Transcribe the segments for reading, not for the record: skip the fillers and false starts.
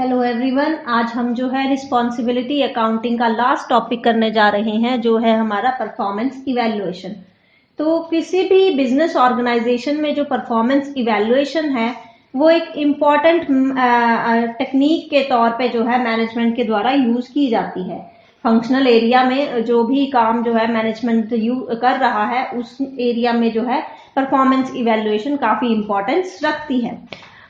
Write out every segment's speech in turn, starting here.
Hello everyone, आज हम जो है रिस्पॉन्सिबिलिटी अकाउंटिंग का लास्ट टॉपिक करने जा रहे हैं, जो है हमारा परफॉर्मेंस इवैल्यूएशन। तो किसी भी बिजनेस ऑर्गेनाइजेशन में जो परफॉर्मेंस इवैल्यूएशन है वो एक इम्पॉर्टेंट टेक्निक के तौर पे जो है मैनेजमेंट के द्वारा यूज की जाती है। फंक्शनल एरिया में जो भी काम जो है मैनेजमेंट कर रहा है उस एरिया में जो है परफॉर्मेंस इवैल्यूएशन काफी इम्पोर्टेंस रखती है।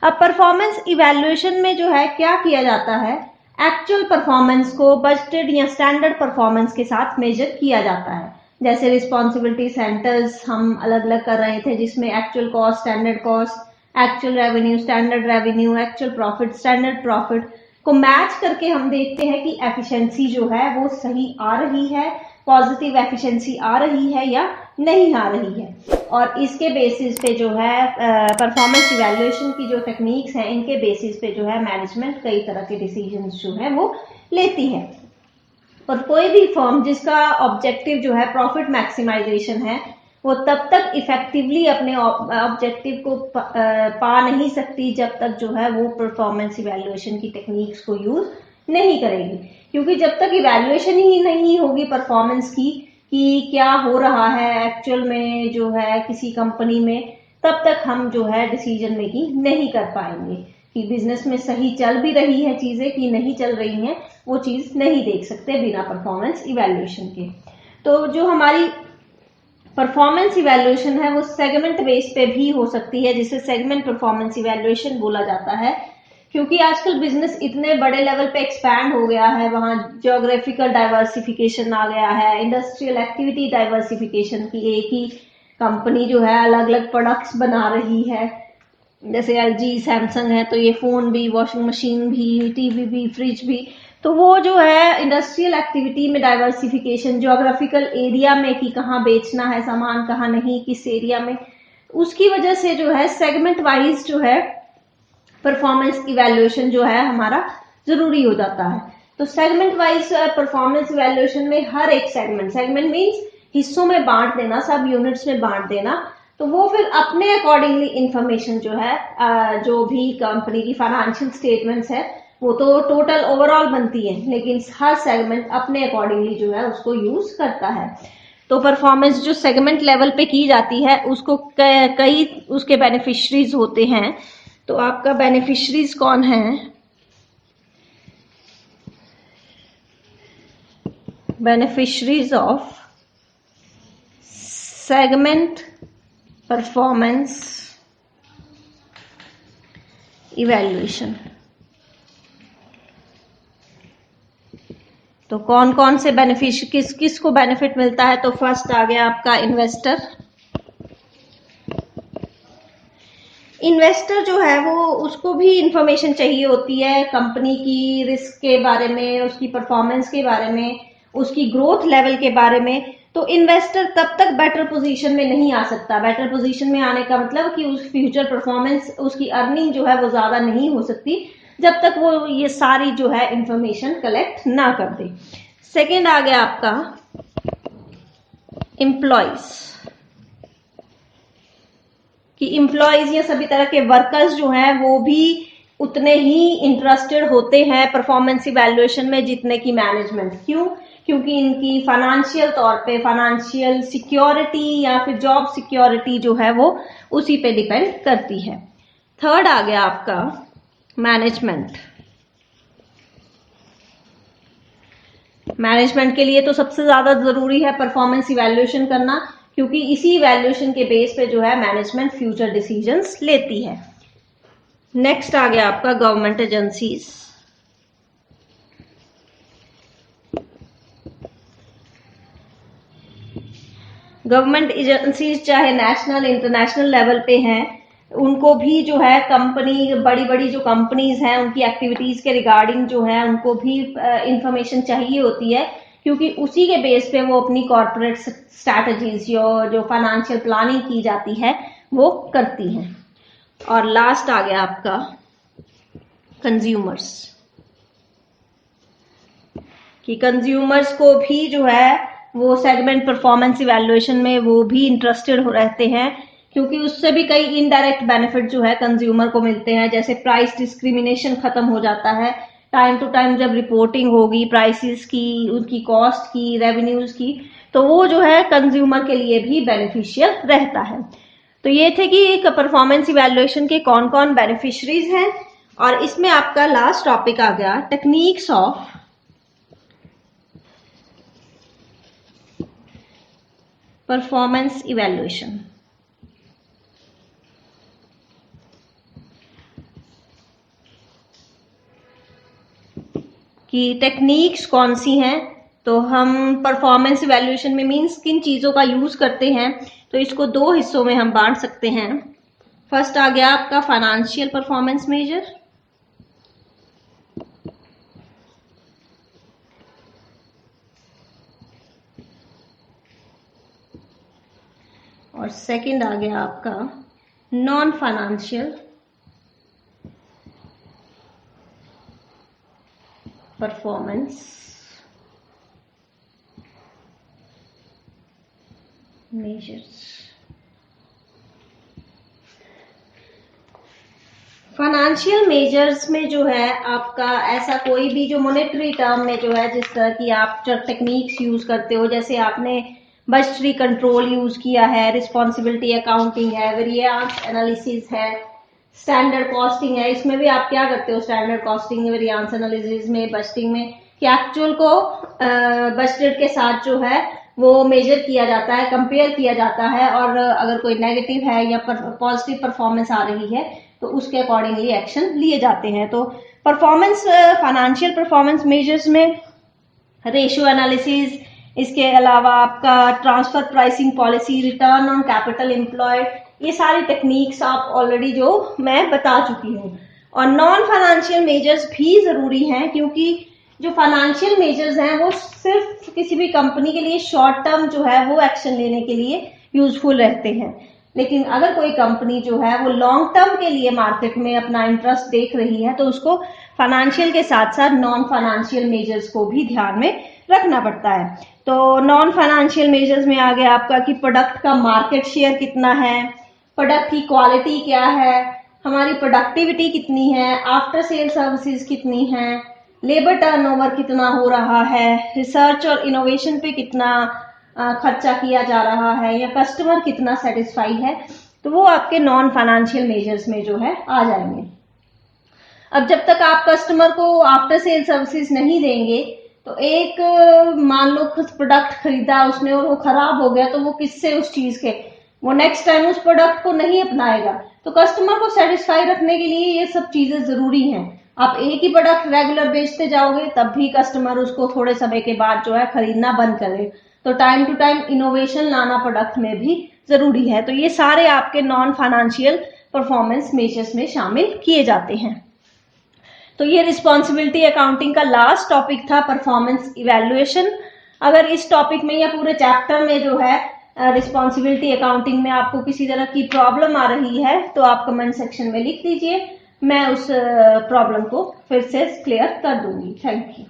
अब परफॉर्मेंस इवैल्यूएशन में जो है क्या किया जाता है, एक्चुअल परफॉर्मेंस को बजटेड या स्टैंडर्ड परफॉर्मेंस के साथ मेजर किया जाता है। जैसे रिस्पॉन्सिबिलिटी सेंटर्स हम अलग अलग कर रहे थे, जिसमें actual cost, standard cost, actual revenue, standard revenue, actual profit, standard profit को मैच करके हम देखते हैं कि एफिशिएंसी जो है वो सही आ रही है, पॉजिटिव एफिशिएंसी आ रही है या नहीं आ रही है। और इसके बेसिस पे जो है परफॉर्मेंस इवैल्यूएशन की जो टेक्निक्स हैं, इनके बेसिस पे जो है मैनेजमेंट कई तरह के डिसीजंस जो है वो लेती है। और कोई भी फर्म जिसका ऑब्जेक्टिव जो है प्रॉफिट मैक्सिमाइजेशन है, वो तब तक इफेक्टिवली अपने ऑब्जेक्टिव को पा नहीं सकती जब तक जो है वो परफॉर्मेंस इवैल्यूएशन की टेक्निक्स को यूज नहीं करेगी। क्योंकि जब तक इवैल्यूएशन ही नहीं होगी परफॉर्मेंस की कि क्या हो रहा है एक्चुअल में जो है किसी कंपनी में, तब तक हम जो है डिसीजन मेकिंग नहीं कर पाएंगे कि बिजनेस में सही चल भी रही है चीजें कि नहीं चल रही हैं, वो चीज नहीं देख सकते बिना परफॉर्मेंस इवैल्यूएशन के। तो जो हमारी परफॉर्मेंस इवैल्यूएशन है वो सेगमेंट बेस पे भी हो सकती है, जिसे सेगमेंट परफॉर्मेंस इवैल्यूएशन बोला जाता है। क्योंकि आजकल बिजनेस इतने बड़े लेवल पे एक्सपैंड हो गया है, वहां ज्योग्राफिकल डाइवर्सिफिकेशन आ गया है, इंडस्ट्रियल एक्टिविटी डाइवर्सिफिकेशन की एक ही कंपनी जो है अलग अलग प्रोडक्ट्स बना रही है। जैसे एलजी, सैमसंग है तो ये फोन भी, वॉशिंग मशीन भी, टीवी भी, फ्रिज भी। तो वो जो है इंडस्ट्रियल एक्टिविटी में डाइवर्सिफिकेशन, ज्योग्राफिकल एरिया में कि कहाँ बेचना है सामान, कहाँ नहीं, किस एरिया में, उसकी वजह से जो है सेगमेंट वाइज जो है परफॉर्मेंस इवैल्यूएशन जो है हमारा जरूरी हो जाता है। तो सेगमेंट वाइज परफॉर्मेंस इवैल्यूएशन में हर एक सेगमेंट मींस हिस्सों में बांट देना, सब यूनिट्स में बांट देना। तो वो फिर अपने अकॉर्डिंगली इंफॉर्मेशन जो है जो भी कंपनी की फाइनेंशियल स्टेटमेंट्स है वो तो टोटल ओवरऑल बनती है, लेकिन हर सेगमेंट अपने अकॉर्डिंगली जो है उसको यूज करता है। तो परफॉर्मेंस जो सेगमेंट लेवल पे की जाती है उसको कई उसके बेनिफिशरीज होते हैं। तो आपका बेनिफिशरीज कौन है? Beneficiaries of segment performance evaluation. तो कौन कौन से किस को बेनिफिट मिलता है? तो फर्स्ट आ गया आपका इन्वेस्टर। इन्वेस्टर जो है वो उसको भी इंफॉर्मेशन चाहिए होती है कंपनी की, रिस्क के बारे में, उसकी परफॉर्मेंस के बारे में, उसकी ग्रोथ लेवल के बारे में। तो इन्वेस्टर तब तक बेटर पोजीशन में नहीं आ सकता। बेटर पोजीशन में आने का मतलब कि उस फ्यूचर परफॉर्मेंस, उसकी अर्निंग जो है वो ज्यादा नहीं हो सकती जब तक वो ये सारी जो है इंफॉर्मेशन कलेक्ट ना कर दे। सेकेंड आ गया आपका एम्प्लॉयज, कि एम्प्लॉयज या सभी तरह के वर्कर्स जो हैं वो भी उतने ही इंटरेस्टेड होते हैं परफॉर्मेंस इवैल्यूएशन में जितने की मैनेजमेंट। क्यों? क्योंकि इनकी फाइनेंशियल तौर पे फाइनेंशियल सिक्योरिटी या फिर जॉब सिक्योरिटी जो है वो उसी पे डिपेंड करती है। थर्ड आ गया आपका मैनेजमेंट। मैनेजमेंट के लिए तो सबसे ज्यादा जरूरी है परफॉर्मेंस इवैल्यूएशन करना, क्योंकि इसी इवैल्यूएशन के बेस पे जो है मैनेजमेंट फ्यूचर डिसीजंस लेती है। नेक्स्ट आ गया आपका गवर्नमेंट एजेंसीज। गवर्नमेंट एजेंसीज चाहे नेशनल इंटरनेशनल लेवल पे हैं, उनको भी जो है कंपनी, बड़ी बड़ी जो कंपनीज हैं उनकी एक्टिविटीज के रिगार्डिंग जो है उनको भी इंफॉर्मेशन चाहिए होती है, क्योंकि उसी के बेस पे वो अपनी कॉर्पोरेट स्ट्रैटेजीज जो फाइनेंशियल प्लानिंग की जाती है वो करती हैं। और लास्ट आ गया आपका कंज्यूमर्स, कि कंज्यूमर्स को भी जो है वो सेगमेंट परफॉर्मेंस इवैल्यूएशन में वो भी इंटरेस्टेड रहते हैं क्योंकि उससे भी कई इनडायरेक्ट बेनिफिट जो है कंज्यूमर को मिलते हैं, जैसे प्राइस डिस्क्रिमिनेशन खत्म हो जाता है। टाइम टू टाइम जब रिपोर्टिंग होगी प्राइसेस की, उनकी कॉस्ट की, रेवेन्यूज की, तो वो जो है कंज्यूमर के लिए भी बेनिफिशियल रहता है। तो ये थे कि एक परफॉर्मेंस इवैल्यूएशन के कौन कौन बेनिफिशरीज हैं। और इसमें आपका लास्ट टॉपिक आ गया टेक्निक्स ऑफ परफॉर्मेंस इवैल्यूएशन। कि टेक्निक्स कौन सी हैं, तो हम परफॉर्मेंस इवैल्यूएशन में मीन्स किन चीजों का यूज करते हैं, तो इसको दो हिस्सों में हम बांट सकते हैं। फर्स्ट आ गया आपका फाइनेंशियल परफॉर्मेंस मेजर, और सेकंड आ गया आपका non financial performance measures. Financial measures में जो है आपका ऐसा कोई भी जो मॉनेटरी टर्म में जो है, जिस तरह की आप टेक्निक्स यूज करते हो, जैसे आपने बजटरी कंट्रोल यूज किया है, रिस्पॉन्सिबिलिटी अकाउंटिंग है, वेरिएंस एनालिसिस है, स्टैंडर्ड कॉस्टिंग है, इसमें भी आप क्या करते हो स्टैंडर्ड कॉस्टिंग, वेरिएंस एनालिसिस में, बजटिंग में, कि एक्चुअल को बजटेड के साथ जो है वो मेजर किया जाता है, कंपेयर किया जाता है, और अगर कोई नेगेटिव है या पॉजिटिव परफॉर्मेंस आ रही है तो उसके अकॉर्डिंगली एक्शन लिए जाते हैं। तो परफॉर्मेंस फाइनेंशियल परफॉर्मेंस मेजर्स में रेशियो एनालिसिस, इसके अलावा आपका transfer pricing policy, return on capital employed, ये सारी टेक्निक्स आप ऑलरेडी जो मैं बता चुकी हूँ। और नॉन फाइनेंशियल मेजर्स भी जरूरी हैं, क्योंकि जो फाइनेंशियल मेजर्स हैं वो सिर्फ किसी भी कंपनी के लिए शॉर्ट टर्म जो है वो एक्शन लेने के लिए यूजफुल रहते हैं, लेकिन अगर कोई कंपनी जो है वो लॉन्ग टर्म के लिए मार्केट में अपना इंटरेस्ट देख रही है तो उसको फाइनेंशियल के साथ साथ नॉन फाइनेंशियल मेजर्स को भी ध्यान में रखना पड़ता है। तो नॉन फाइनेंशियल मेजर्स में आ गया आपका कि प्रोडक्ट का मार्केट शेयर कितना है, प्रोडक्ट की क्वालिटी क्या है, हमारी प्रोडक्टिविटी कितनी है, आफ्टर सेल सर्विसेज कितनी है, लेबर टर्नओवर कितना हो रहा है, रिसर्च और इनोवेशन पे कितना खर्चा किया जा रहा है, या कस्टमर कितना सेटिस्फाई है, तो वो आपके नॉन फाइनेंशियल मेजर्स में जो है आ जाएंगे। अब जब तक आप कस्टमर को आफ्टर सेल सर्विसेज नहीं देंगे, तो एक मान लो प्रोडक्ट खरीदा उसने और वो खराब हो गया, तो वो किससे उस चीज के वो नेक्स्ट टाइम उस प्रोडक्ट को नहीं अपनाएगा। तो कस्टमर को सेटिस्फाई रखने के लिए ये सब चीजें जरूरी हैं। आप एक ही प्रोडक्ट रेगुलर बेचते जाओगे तब भी कस्टमर उसको थोड़े समय के बाद जो है खरीदना बंद करे। तो टाइम टू टाइम इनोवेशन लाना प्रोडक्ट में भी जरूरी है। तो ये सारे आपके नॉन फाइनेंशियल परफॉर्मेंस मेजर्स में शामिल किए जाते हैं। तो ये रिस्पॉन्सिबिलिटी अकाउंटिंग का लास्ट टॉपिक था, परफॉर्मेंस इवैल्यूएशन। अगर इस टॉपिक में या पूरे चैप्टर में जो है रिस्पॉन्सिबिलिटी अकाउंटिंग में आपको किसी तरह की प्रॉब्लम आ रही है तो आप कमेंट सेक्शन में लिख दीजिए, मैं उस प्रॉब्लम को फिर से क्लियर कर दूंगी। Thank you.